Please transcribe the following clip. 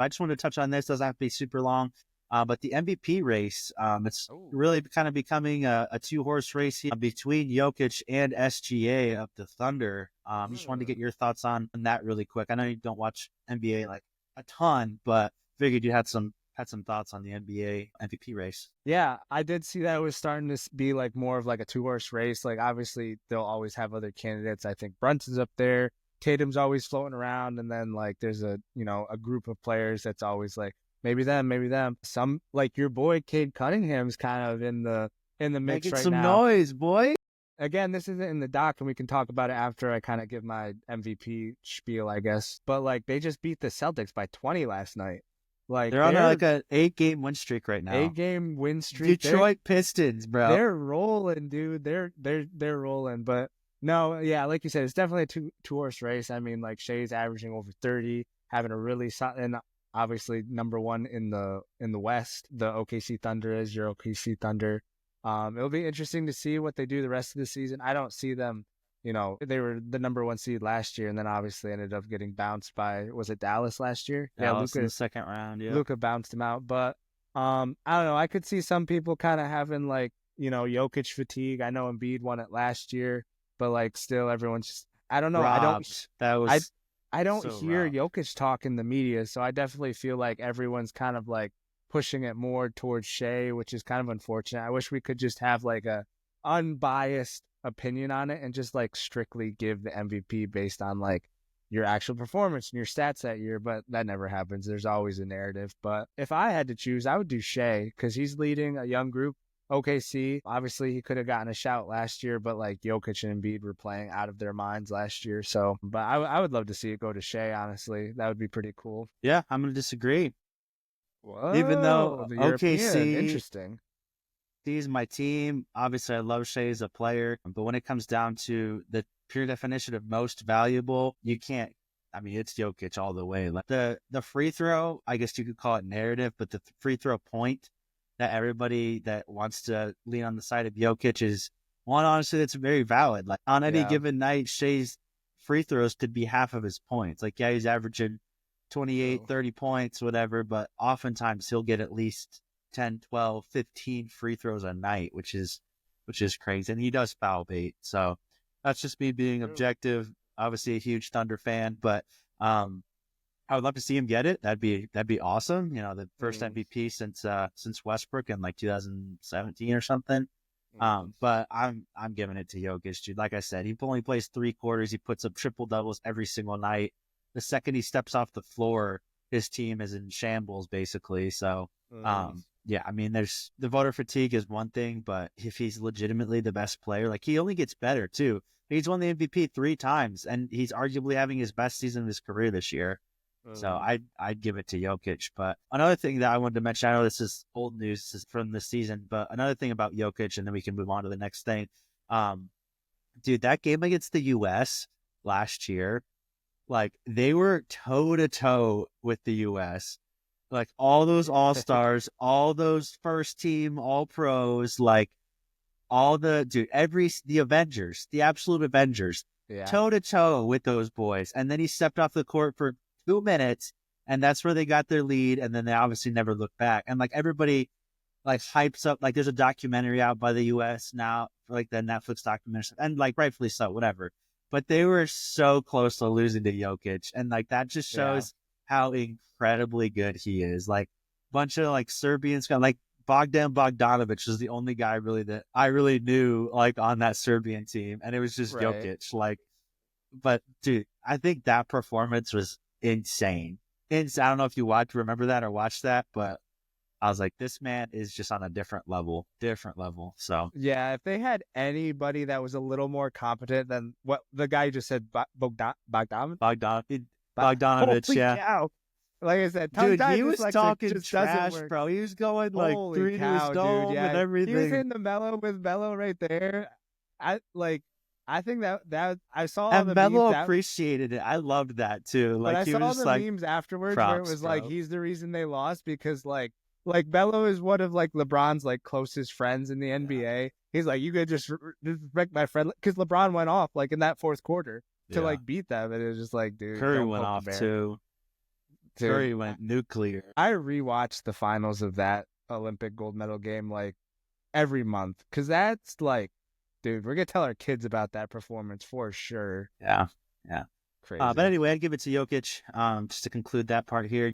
I just wanted to touch on this. Doesn't have to be super long. But the MVP race, it's Oh, really kind of becoming a two-horse race here between Jokic and SGA of the Thunder. Just wanted to get your thoughts on that really quick. I know you don't watch NBA like a ton, but figured you had some thoughts on the NBA MVP race. yeah, I did see that it was starting to be like more of like a two-horse race. Like obviously they'll always have other candidates. I think Brunson's up there, Tatum's always floating around, and then like there's a group of players that's always like maybe them, maybe them. Some like your boy Cade Cunningham's kind of in the mix Making right some now. noise, boy. Again, this isn't in the doc, and we can talk about it after I kind of give my MVP spiel, I guess. But like they just beat the Celtics by 20 last night. Like They're on they're like a 8-game win streak right now. 8 game win streak. Detroit Pistons, bro. They're rolling, dude. They're rolling. But no, yeah, like you said, it's definitely a two horse race. I mean, like Shea's averaging over 30, having a really solid, and obviously number one in the West. The OKC Thunder is your OKC Thunder. It'll be interesting to see what they do the rest of the season. I don't see them. They were the number one seed last year, and then obviously ended up getting bounced by, was it Dallas last year? Yeah, Dallas in the second round. Yeah. Luka bounced him out. But I don't know. I could see some people kind of having like, Jokic fatigue. I know Embiid won it last year, but like still everyone's just, I don't know. Robbed. That was I don't so hear robbed. Jokic talk in the media, so I definitely feel like everyone's kind of like pushing it more towards Shea, which is kind of unfortunate. I wish we could just have like a unbiased opinion on it and just like strictly give the MVP based on like your actual performance and your stats that year, but that never happens. There's always a narrative. But if I had to choose, I would do Shea because he's leading a young group. OKC, obviously he could have gotten a shout last year, but like Jokic and Embiid were playing out of their minds last year. So, but I would love to see it go to Shea, honestly. That would be pretty cool. Yeah, I'm gonna disagree. Even Whoa, though the European. OKC Interesting. is my team, obviously I love Shea as a player, but when it comes down to the pure definition of most valuable, you can't. I mean, it's Jokic all the way. Like the free throw, I guess you could call it narrative, but the free throw point that everybody that wants to lean on the side of Jokic is one, honestly, that's very valid. Like on any Yeah. given night, Shea's free throws could be half of his points. Like, yeah, he's averaging 28, True. 30 points, whatever, but oftentimes he'll get at least 10, 12, 15 free throws a night, which is crazy. And he does foul bait. So that's just me being True. objective. Obviously a huge Thunder fan, but I would love to see him get it. That'd be awesome. The first Mm, MVP since Westbrook in like 2017 or something. mm. But I'm giving it to Jokic, dude. Like I said, he only plays 3 quarters. He puts up triple doubles every single night. The second he steps off the floor, his team is in shambles basically. So, Mm. yeah, I mean, there's the voter fatigue is one thing, but if he's legitimately the best player, like he only gets better too. He's won the MVP 3 times, and he's arguably having his best season of his career this year. So Mm. I'd give it to Jokic. But another thing that I wanted to mention, I know this is old news, this is from this season, but another thing about Jokic, and then we can move on to the next thing. Um, dude, that game against the US last year, like they were toe to toe with the US. Like all those all stars, all those first team all pros, like all the dude, the Avengers, the absolute Avengers, Yeah. toe to toe with those boys. And then he stepped off the court for 2 minutes, and that's where they got their lead. And then they obviously never looked back. And like everybody like hypes up, like there's a documentary out by the US now for like the Netflix documentary, and like rightfully so, whatever. But they were so close to losing to Jokic, and like that just Yeah. shows how incredibly good he is. Like bunch of like Serbians, like Bogdan Bogdanovic was the only guy really that I really knew like on that Serbian team, and it was just Right. Jokic. Like, but dude, I think that performance was insane. I don't know if you remember that or watched that, but I was like, this man is just on a different level, different level. So Yeah, if they had anybody that was a little more competent than what the guy you just said, Bogdan, Bogdan Bogdanovic, holy yeah, cow! Like I said, tongue dude, tied he was dyslexic talking just doesn't trash, work. bro. He was going like Holy three to his cow, dude! dome and Yeah, he was everything. hitting the mellow with mellow right there. I like. I think that I saw all And the memes Melo out, appreciated it. I loved that too. but Like I he was saw just the like, memes afterwards where it props, was like bro. he's the reason they lost because like Bello is one of like LeBron's like closest friends in the NBA. He's like, you could just disrespect my friend because LeBron went off like in that fourth quarter to Yeah. like beat them, and it was just like, dude, Curry don't went poke the off bear. too. Dude, Curry went nuclear. I rewatch the finals of that Olympic gold medal game like every month because that's like, dude, we're gonna tell our kids about that performance for sure. Yeah. Crazy. But anyway, I'd give it to Jokic. Just to conclude that part here.